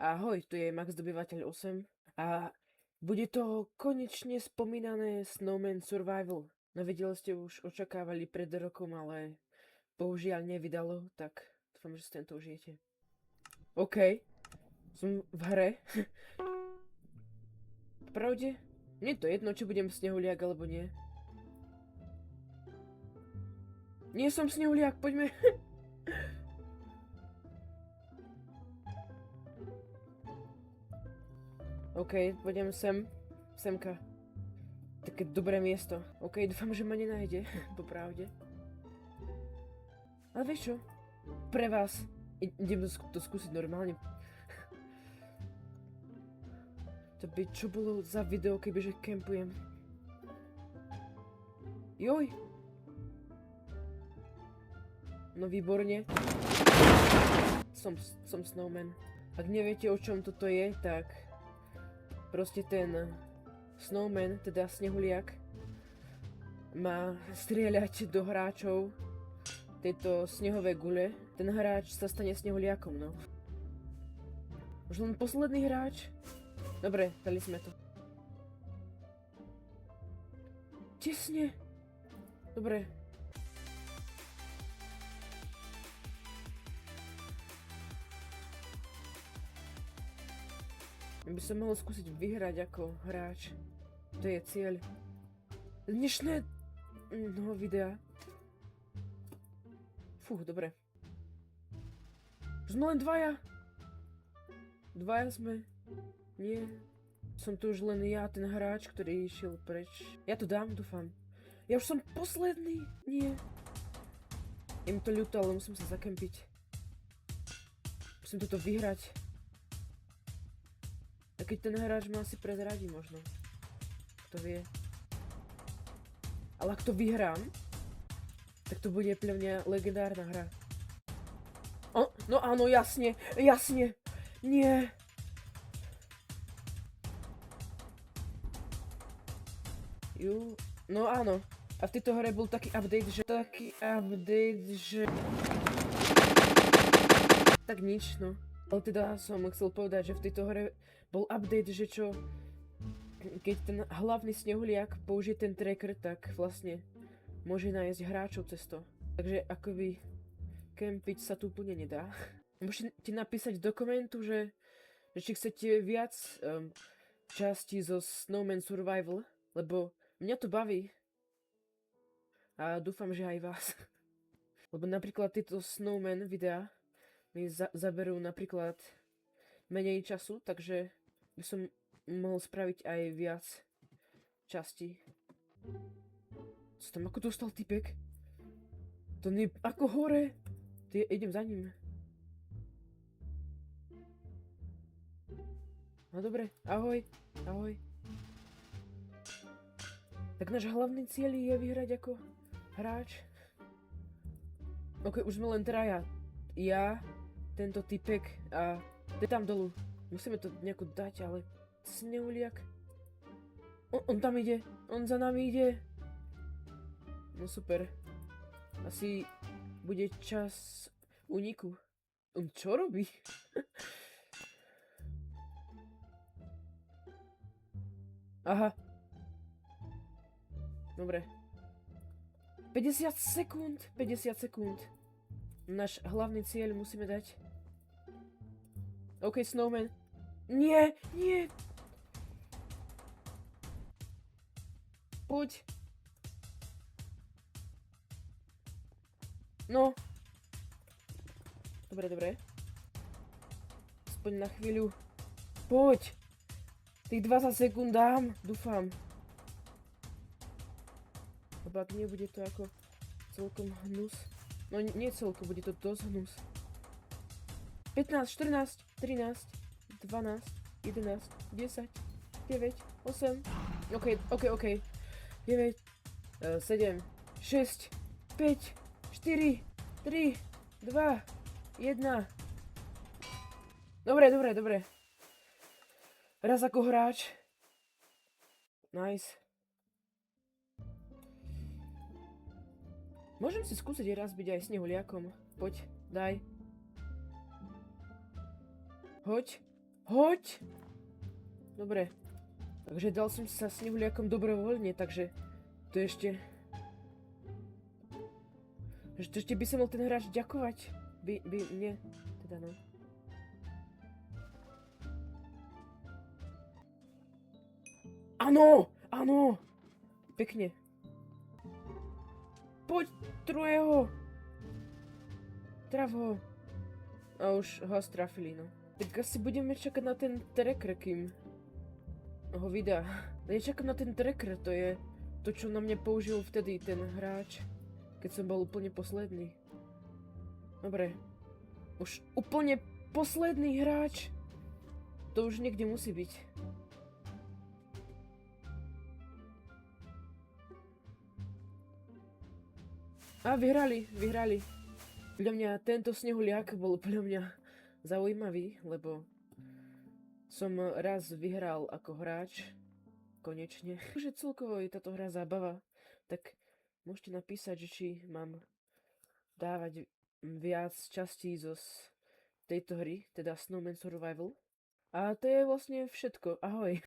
Ahoj, tu je Max Dobyvateľ 8 a bude to konečne spomínané Snowman Survival. No vedeli ste už očakávali pred rokom, ale bohužiaľ nevydalo, tak dúfam, že si tento užijete. OK, som v hre. Pravde? Nie je to jedno, či budem snehuliak alebo nie. Nie som snehuliak, poďme. OK, pôjdem semka. Také dobré miesto. OK, dúfam, že ma nenájde, popravde. Ale vieš čo? Pre vás. Idem to skúsiť normálne. To by čo bolo za video, kebyže kempujem. Joj. No výborne. Som Snowman. Ak neviete, o čom toto je, tak proste ten Snowman, teda snehuliak, má strieľať do hráčov tieto snehové gule. Ten hráč sa stane snehuliakom, no. Už len posledný hráč. Dobre, dali sme to. Tesne. Dobre. Ja by som mohol skúsiť vyhrať ako hráč. To je cieľ dnešné videa. Fú, dobre. Už sme len dvaja. Dvaja sme. Nie. Som tu už len ja, ten hráč, ktorý išiel preč. Ja to dám, dúfam. Ja už som posledný. Nie. Je mi to ľúto, ale musím sa zakempiť. Musím toto vyhrať. A keď ten hráč ma asi prezradí možno. Kto vie. Ale ak to vyhrám, tak to bude pre mňa legendárna hra. No áno, jasne, jasne. Nie. No áno. A v tejto hre bol taký update, že... Tak nič, no. Ale teda som chcel povedať, že v tejto hre bol update, že čo... Keď ten hlavný snehuliak použije ten tracker, tak vlastne môže nájsť hráčov cez to. Takže akoby kempiť sa tu úplne nedá. Môžete napísať do komentu, že či chcete viac častí zo Snowman Survival, lebo mňa to baví. A dúfam, že aj vás. Lebo napríklad tieto Snowman videá mi zaberú napríklad menej času, takže by som mohol spraviť aj viac častí. Co tam ako dostal typek? To nie... Ako hore? Idem za ním. No dobre, ahoj. Ahoj. Tak náš hlavný cieľ je vyhrať ako hráč. Ok, už sme len traja. Ja, tento typek a to je tam dolu. Musíme to nejako dať, ale snehuliak. On tam ide. On za nami ide. No super. Asi bude čas úniku. On čo robí? Aha. Dobre. 50 sekúnd. 50 sekúnd. Náš hlavný cieľ musíme dať. OK, Snowman. Nie, nie. Poď. No. Dobre, dobre. Aspoň na chvíľu. Poď. Tých 20 sekúnd dám, dúfam. Lebo ak nebude to ako celkom hnus. No nie celkom, bude to dosť hnus. 15, 14, 13, 12, 11, 10, 9, 8. OK. 9, 7, 6, 5, 4, 3, 2, 1. Dobre. Raz ako hráč. Nice. Môžem si skúsiť raz byť aj snehuliakom. Poď, daj. Hoď. Hoď! Dobre. Takže dal som sa snehuliakom dobrovoľne, takže to ešte... Že to ešte by sa mal ten hráč ďakovať. Nie. Teda no. Áno! Áno! Pekne. Poď, druhého! Traf ho. A už ho strafili, no. Tak asi budeme čakať na ten tracker, kým ho vydá. Ja čakám na ten tracker, to je to, čo na mňa použil vtedy ten hráč, keď som bol úplne posledný. Dobre. Už úplne posledný hráč. To už niekde musí byť. A vyhrali. Podľa mňa tento snehuliak bol podľa mňa zaujímavý, lebo som raz vyhral ako hráč. Konečne. Že celkovo je táto hra zábava. Tak môžete napísať, že či mám dávať viac častí zo tejto hry, teda Snowman Survival. A to je vlastne všetko. Ahoj.